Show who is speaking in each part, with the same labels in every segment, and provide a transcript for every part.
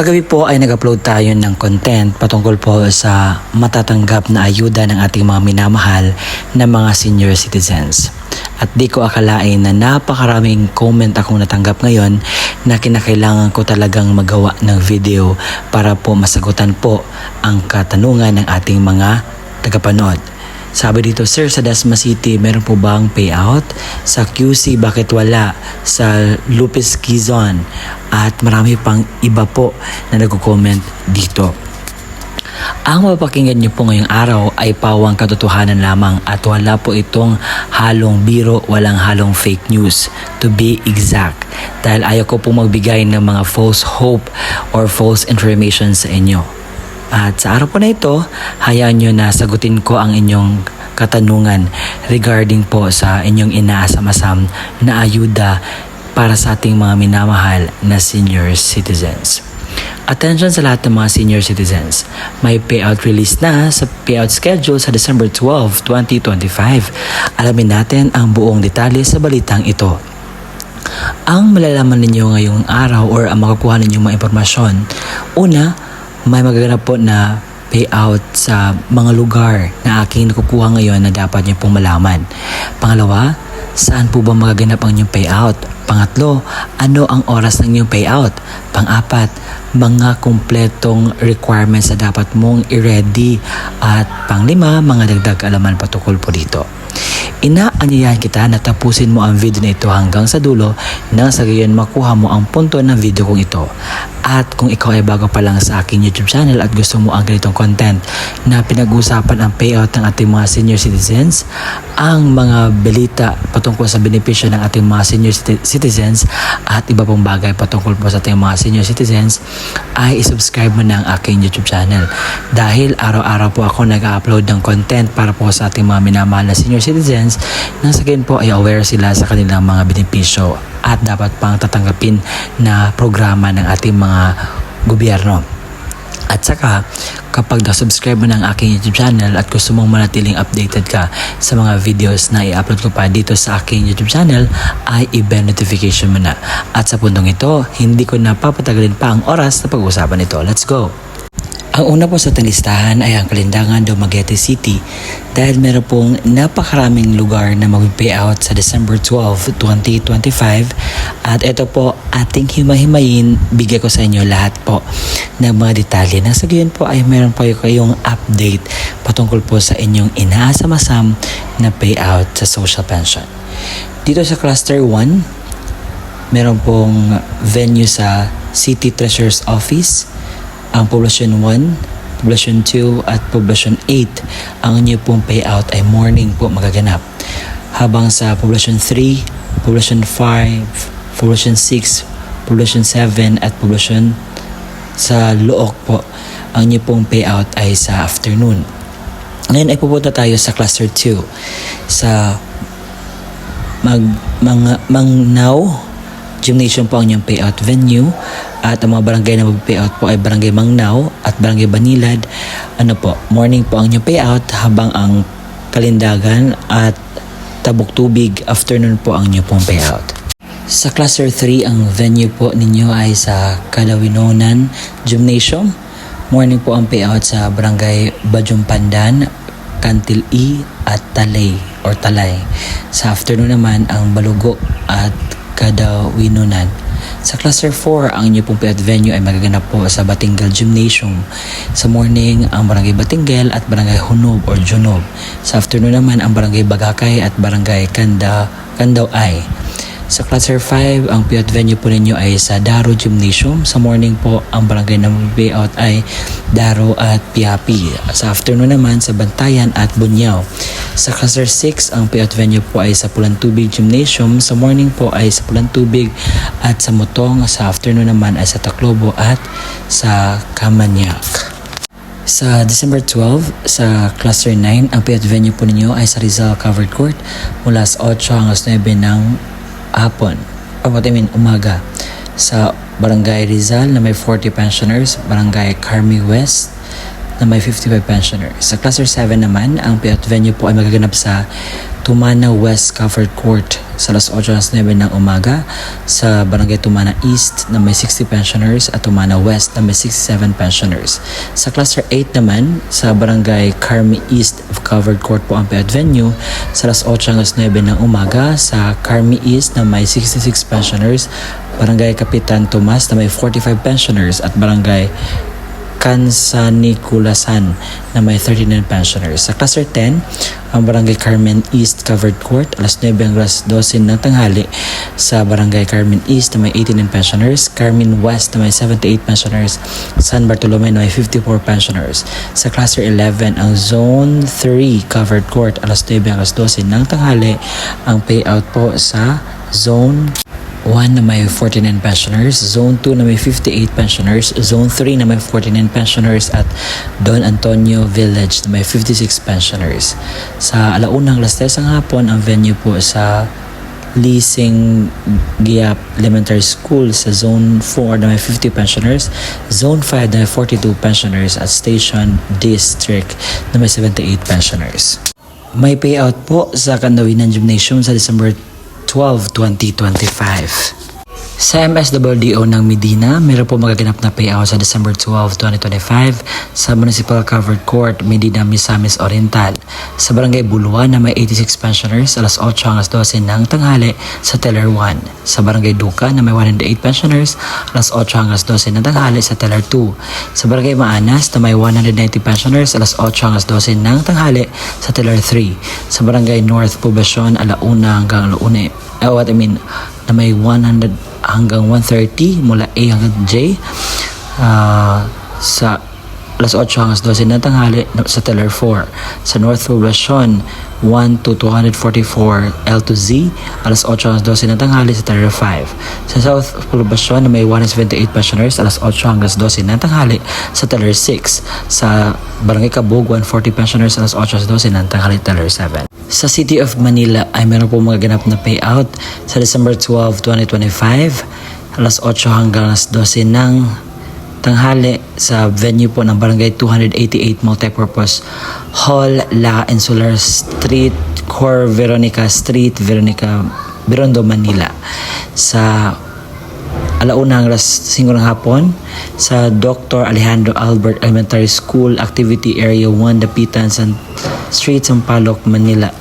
Speaker 1: Kagabi po ay nag-upload tayo ng content patungkol po sa matatanggap na ayuda ng ating mga minamahal na mga senior citizens. At di ko akalain na napakaraming comment akong natanggap ngayon na kinakailangan ko talagang magawa ng video para po masagutan po ang katanungan ng ating mga tagapanood. Sabi dito, Sir, sa Dasma City, meron po bang payout? Sa QC, bakit wala? Sa Lupis Quezon. At marami pang iba po na nag-comment dito. Ang mapapakinggan niyo po ngayong araw ay pawang katotohanan lamang at wala po itong halong biro, walang halong fake news. To be exact. Dahil ayaw ko po magbigay ng mga false hope or false information sa inyo. At sa araw po na ito, hayaan nyo na sagutin ko ang inyong katanungan regarding po sa inyong inaasam-asam na ayuda para sa ating mga minamahal na senior citizens. Attention sa lahat ng mga senior citizens. May payout release na sa payout schedule sa December 12, 2025. Alamin natin ang buong detalye sa balitang ito. Ang malalaman ninyo ngayong araw or ang makukuha ninyong mga impormasyon, una, may magaganap po na payout sa mga lugar na aking nakukuha ngayon na dapat nyo pong malaman. Pangalawa, saan po ba magaganap ang inyong payout? Pangatlo, ano ang oras ng inyong payout? Pang-apat, mga kumpletong requirements na dapat mong i-ready. At panglima, mga dagdag alaman patungkol po dito. Inaanyayahan kita na tapusin mo ang video na ito hanggang sa dulo nang sa gayon makuha mo ang punto ng video kong ito. At kung ikaw ay bago pa lang sa aking YouTube channel at gusto mo ang ganitong content na pinag-uusapan ang payout ng ating mga senior citizens, ang mga balita patungkol sa benepisyo ng ating mga senior citizens at iba pong bagay patungkol po sa ating mga senior citizens, ay isubscribe mo na ang aking YouTube channel. Dahil araw-araw po ako nag-upload ng content para po sa ating mga minamahal na senior citizens nang sa gayon po ay aware sila sa kanilang mga benepisyo at dapat pang tatanggapin na programa ng ating mga gobyerno. At saka, kapag na-subscribe mo ng aking YouTube channel at gusto mong manatiling updated ka sa mga videos na i-upload ko pa dito sa aking YouTube channel, ay i-bell notification mo na. At sa puntong ito, hindi ko na papatagalin pa ang oras na pag-uusapan ito. Let's go! Ang una po sa ating listahan ay ang Kalindangan, Dumaguete City dahil meron pong napakaraming lugar na mag-payout sa December 12, 2025 at ito po ating himahimayin, bigay ko sa inyo lahat po ng mga detalye. Nang sa gayon po ay meron po kayong update patungkol po sa inyong inaasam-asam na payout sa social pension. Dito sa Cluster 1, meron pong venue sa City Treasurer's Office. Ang Poblacion 1, Poblacion 2 at Poblacion 8, ang inyo pong payout ay morning po magaganap. Habang sa Poblacion 3, Poblacion 5, Poblacion 6, Poblacion 7 at Poblacion sa Luok po, ang inyo pong payout ay sa afternoon. Ngayon ay pupunta tayo sa Cluster 2 sa Mangnaw Gymnasium po ang inyong payout venue at ang mga barangay na mag-payout po ay Barangay Mangnaw at Barangay Banilad. Morning po ang inyong payout habang ang Kalindagan at Tabok Tubig afternoon po ang inyong pong payout. Sa Cluster 3 ang venue po ninyo ay sa Kalawinonan Gymnasium. Morning po ang payout sa Barangay Bajumpandan, Kantil E at Talay. Sa afternoon naman ang Balugo at Kadawinunan. Sa Cluster 4, ang inyo pong payout venue ay magaganap po sa Batingal Gymnasium. Sa morning, ang Barangay Batingal at Barangay Hunob or Junob. Sa afternoon naman, ang Barangay Bagakay at Barangay Kandaw-ay. Sa Cluster 5, ang payout venue po ninyo ay sa Daro Gymnasium. Sa morning po, ang barangay na payout ay Daro at Piapi. Sa afternoon naman, sa Bantayan at Bunyaw. Sa Cluster 6, ang payout venue po ay sa Pulantubig Gymnasium. Sa morning po ay sa Pulantubig at sa Mutong. Sa afternoon naman ay sa Taclobo at sa Camanyac. Sa December 12, sa Cluster 9, ang payout venue po ninyo ay sa Rizal Covered Court mula sa 8 hanggang 9 ng umaga. Sa Barangay Rizal na may 40 pensioners, Barangay Carmi West na may 55 pensioners. Sa Cluster 7 naman, ang payout venue po ay magaganap sa Tumana West Covered Court sa alas 8:09 ng umaga, sa Barangay Tumana East na may 60 pensioners at Tumana West na may 67 pensioners. Sa Cluster 8 naman, sa Barangay Carmi East Covered Court po ang payout venue sa alas 8:09 ng umaga, sa Carmi East na may 66 pensioners, Barangay Kapitan Tomas na may 45 pensioners at Barangay Kansanikulasan na may 39 pensioners. Sa Cluster 10, ang Barangay Carmen East Covered Court, alas 9 hanggang alas 12 ng tanghali. Sa Barangay Carmen East na may 89 pensioners, Carmen West na may 78 pensioners, San Bartolome na may 54 pensioners. Sa Cluster 11, ang Zone 3 Covered Court, alas 9 hanggang alas 12 ng tanghali. Ang payout po sa Zone 1 na may 49 pensioners, Zone 2 na may 58 pensioners, Zone 3 na may 49 pensioners at Don Antonio Village na may 56 pensioners. Sa alaunang alas 3 ng hapon, ang venue po sa Lising Giap Elementary School sa Zone 4 na may 50 pensioners, Zone 5 na may 42 pensioners at Station District na may 78 pensioners. May payout po sa Kandawinan Gymnasium sa December 12, 2025. Sa MSWDO ng Medina, mayroon po magaganap na payout sa December 12, 2025 sa Municipal Covered Court, Medina, Misamis Oriental. Sa Barangay Buluan na may 86 pensioners, alas 8 hanggang alas 12 ng tanghali sa Teller 1. Sa Barangay Duca na may 108 pensioners, alas 8 hanggang alas 12 ng tanghali sa Teller 2. Sa Barangay Maanas na may 190 pensioners, alas 8 hanggang alas 12 ng tanghali sa Teller 3. Sa Barangay North Poblacion, alauna hanggang alauna, na may 100 hanggang 130 mula A hanggang J, sa alas 8 hanggang 12 ng tanghali sa Teller 4. Sa North Poblacion, 1 to 244 L to Z, alas 8 hanggang 12 ng tanghali sa Teller 5. Sa South Poblacion na may 178 pensioners, alas 8 hanggang 12 ng tanghali sa Teller 6. Sa Barangay Cabug, 140 pensioners, alas 8 hanggang 12 ng tanghali Teller 7. Sa City of Manila ay meron po magaganap na payout sa December 12, 2025, alas 8 hanggang alas 12 ng tanghali sa venue po ng Barangay 288 Multipurpose Hall, La Insular Street, Cor Veronica Street, Birondo, Manila. Sa alauna hanggang alas 5 ng hapon sa Dr. Alejandro Albert Elementary School, Activity Area 1, Dapitan Street, Sampaloc, Manila.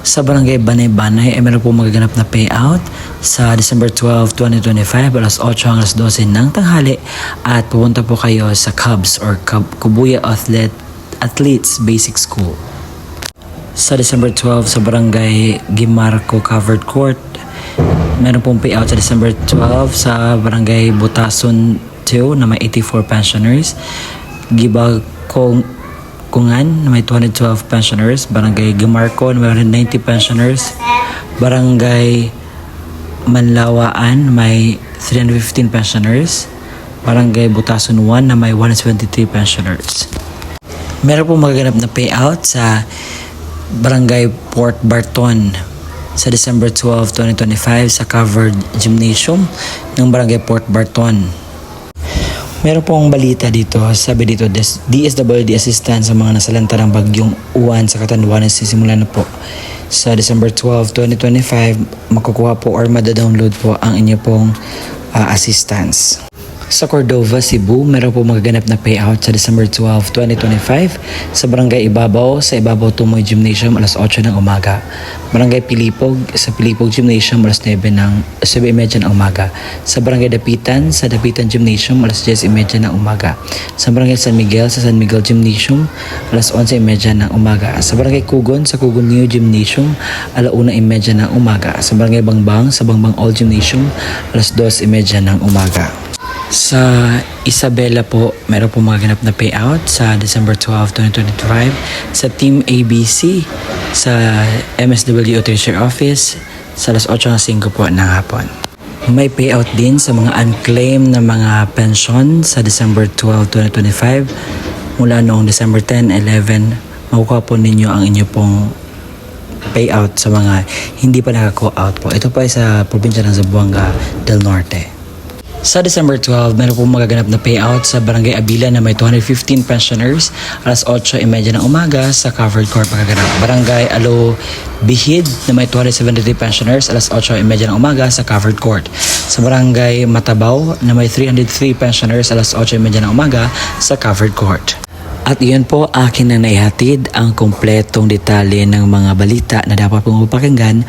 Speaker 1: Sa Barangay Banay-Banay ay meron po magaganap na payout sa December 12, 2025, alas 8 hanggang alas 12 ng tanghali at pupunta po kayo sa Cubs or Kubuya Athletes Basic School. Sa December 12 sa Barangay Gimarco Covered Court, meron pong payout sa December 12 sa Barangay Butason 2 na may 84 pensioners, Kungan na may 212 pensioners, Barangay Gimarco na may 190 pensioners, Barangay Manlawaan may 315 pensioners, Barangay Butason 1 na may 173 pensioners. Meron po magaganap na payout sa Barangay Port Barton sa December 12, 2025 sa Covered Gymnasium ng Barangay Port Barton. Meron pong balita dito, sabi dito, DSWD assistance sa mga nasalanta ng bagyong Uwan sa Catanduanes sisimula na po. Sa December 12, 2025, makukuha po or madadownload po ang inyo pong assistance. Sa Cordova, Cebu, meron po magaganap na payout sa December 12, 2025 sa Barangay Ibabaw, sa Ibabaw Tumoy Gymnasium, alas 8 ng umaga. Barangay Pilipog, sa Pilipog Gymnasium, alas 9:30 ng umaga. Sa Barangay Dapitan, sa Dapitan Gymnasium, alas 10:30 ng umaga. Sa Barangay San Miguel, sa San Miguel Gymnasium, alas 11:30 ng umaga. Sa Barangay Kugon, sa Kugon New Gymnasium, alas 1:30 ng umaga. Sa Barangay Bangbang, sa Bangbang All Gymnasium, alas 2:30 ng umaga. Sa Isabela po, meron po magaganap na payout sa December 12, 2025 sa Team ABC sa MSWDO Tertiary Office sa alas 8:05 po ng hapon. May payout din sa mga unclaimed na mga pension sa December 12, 2025 mula noong December 10, 11, makukuha po ninyo ang inyo pong payout sa mga hindi pa nakakuha out po. Ito pa ay sa probinsya ng Zamboanga del Norte. Sa December 12, meron pong magaganap na payout sa Barangay Abila na may 215 pensioners. Alas 8:30 ng umaga sa covered court magaganap. Barangay Alo Bihid na may 273 pensioners. Alas 8:30 ng umaga sa covered court. Sa Barangay Matabaw na may 303 pensioners. Alas 8:30 ng umaga sa covered court. At iyon po akin na naihatid ang kompletong detalye ng mga balita na dapat pong mapakinggan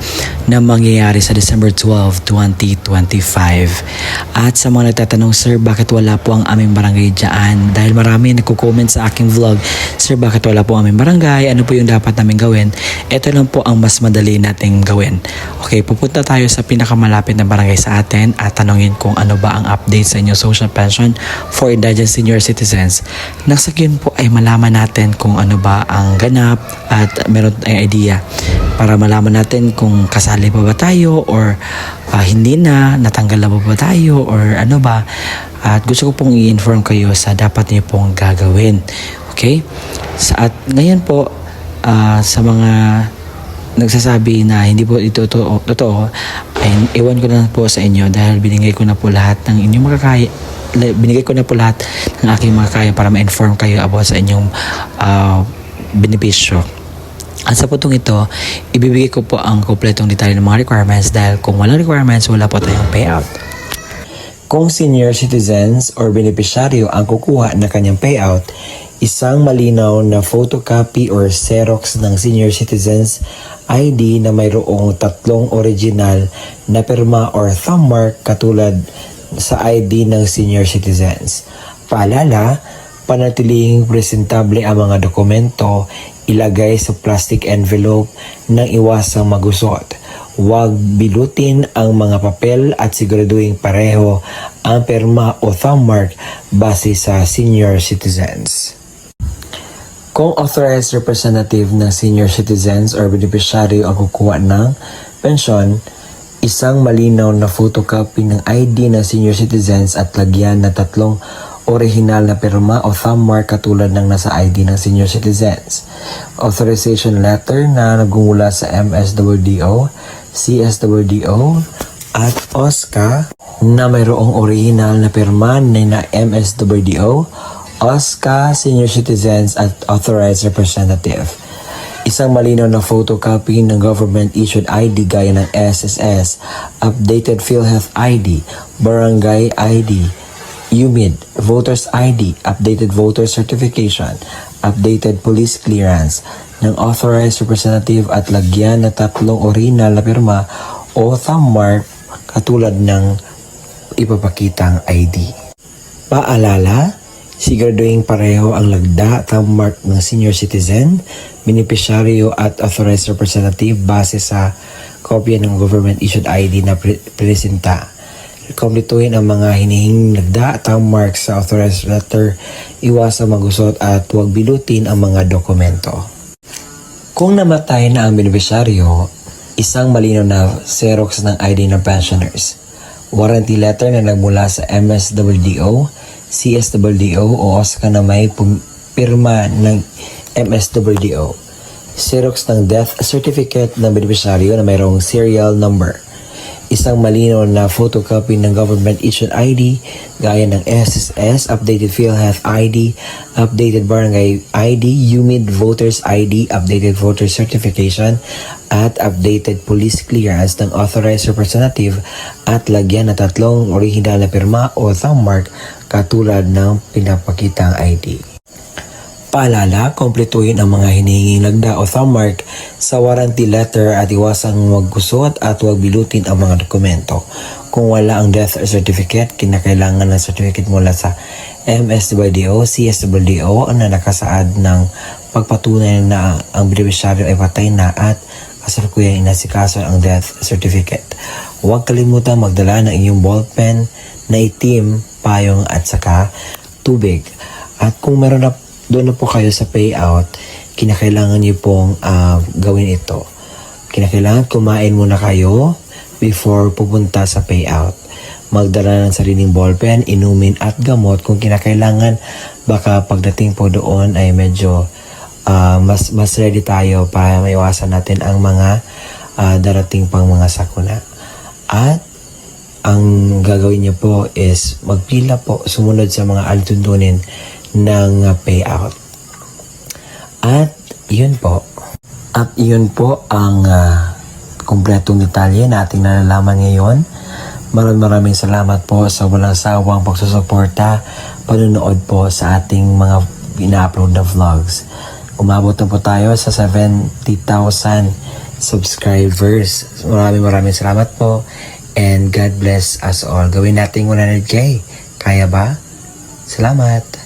Speaker 1: na mangyayari sa December 12, 2025. At sa mga nagtatanong, Sir, bakit wala po ang aming barangay dyan? Dahil marami nagko-comment sa aking vlog, Sir, bakit wala po ang aming barangay? Ano po yung dapat namin gawin? Ito lang po ang mas madali nating gawin. Okay, pupunta tayo sa pinakamalapit na barangay sa atin at tanongin kung ano ba ang update sa inyong social pension for indigent senior citizens. Nasa yun po ay malaman natin kung ano ba ang ganap at meron tayong idea para malaman natin kung kasali pa ba tayo or hindi na, natanggal na ba tayo or ano ba. At gusto ko pong i-inform kayo sa dapat niyo pong gagawin. Okay? At ngayon po sa mga nagsasabi na hindi po ito totoo, ay iwan ko na po sa inyo dahil binigay ko na po lahat ng inyong makakaya. Binigay ko na po lahat ng aking mga kaya para ma-inform kayo about sa inyong benepisyo. At sa putong ito, ibibigay ko po ang kompletong detalye ng mga requirements dahil kung walang requirements, wala po tayong payout. Kung senior citizens or beneficiaryo ang kukuha na kanyang payout, isang malinaw na photocopy or Xerox ng senior citizens ID na mayroong 3 original na pirma or thumb mark katulad sa ID ng senior citizens. Paalala, panatilihing presentable ang mga dokumento, ilagay sa plastic envelope nang iwasang magusot. Huwag bilutin ang mga papel at siguraduhin pareho ang pirma o thumb mark base sa senior citizens. Kung authorized representative ng senior citizens or beneficiary ang kukuha ng pensyon, isang malinaw na photocopy ng ID ng senior citizens at lagyan na 3 orihinal na pirma o thumb mark katulad ng nasa ID ng senior citizens. Authorization letter na nagmumula sa MSWDO, CSWDO at OSCA na mayroong orihinal na pirma na MSWDO, OSCA, senior citizens at authorized representative. Isang malinaw na photocopy ng government-issued ID gaya ng SSS, updated PhilHealth ID, Barangay ID, UMID, Voters ID, updated voter certification, updated police clearance ng authorized representative at lagyan na 3 original na pirma o thumb mark katulad ng ipapakitang ID. Paalala, siguraduhin pareho ang lagda thumb mark ng senior citizen, beneficiaryo at authorized representative base sa kopya ng government-issued ID na presenta. Kumpletuhin ang mga hinihinging lagda thumb mark sa authorized letter, iwasang magusot at huwag bilutin ang mga dokumento. Kung namatay na ang beneficiaryo, isang malinaw na Xerox ng ID ng pensioners. Warranty letter na nagmula sa MSWDO, CSWDO o OSCA na may pirma ng MSWDO. Xerox ng death certificate ng beneficiaryo na mayroong serial number. Isang malinaw na photocopy ng government-issued ID gaya ng SSS, updated PhilHealth ID, updated Barangay ID, UMID Voters ID, updated voter certification, at updated police clearance ng authorized representative at lagyan na 3 original na pirma o thumb mark katulad ng pinapakitang ID. Paalala, kumpletuhin ang mga hinihinging lagda o thumb mark sa warranty letter at iwasang maggusot at huwag bilutin ang mga dokumento. Kung wala ang death certificate, kinakailangan ng certificate mula sa MSWDO, CSWDO na nakasaad ng pagpatunay na ang beneficiaryo ay patay na at kasalukuyang inasikaso ang death certificate. Huwag kalimutan magdala ng inyong ballpen na itim, payong at saka tubig. At kung meron na doon na po kayo sa payout, kinakailangan niyo pong gawin ito. Kinakailangan kumain muna kayo before pupunta sa payout. Magdala ng sariling ballpen, inumin at gamot kung kinakailangan. Baka pagdating po doon ay medyo mas ready tayo para maiwasan natin ang mga darating pang mga sakuna. At
Speaker 2: ang gagawin niyo po is magpila po, sumunod sa mga altuntunin ng payout. At yun po. At yun po ang kumpletong detalye na ating nalalaman ngayon. Maraming salamat po sa walang sawang pagsusuporta, panonood po sa ating mga ina-upload na vlogs. Umabot na po tayo sa 70,000 subscribers. Maraming salamat po and God bless us all. Gawin natin 100K. Kaya ba? Salamat!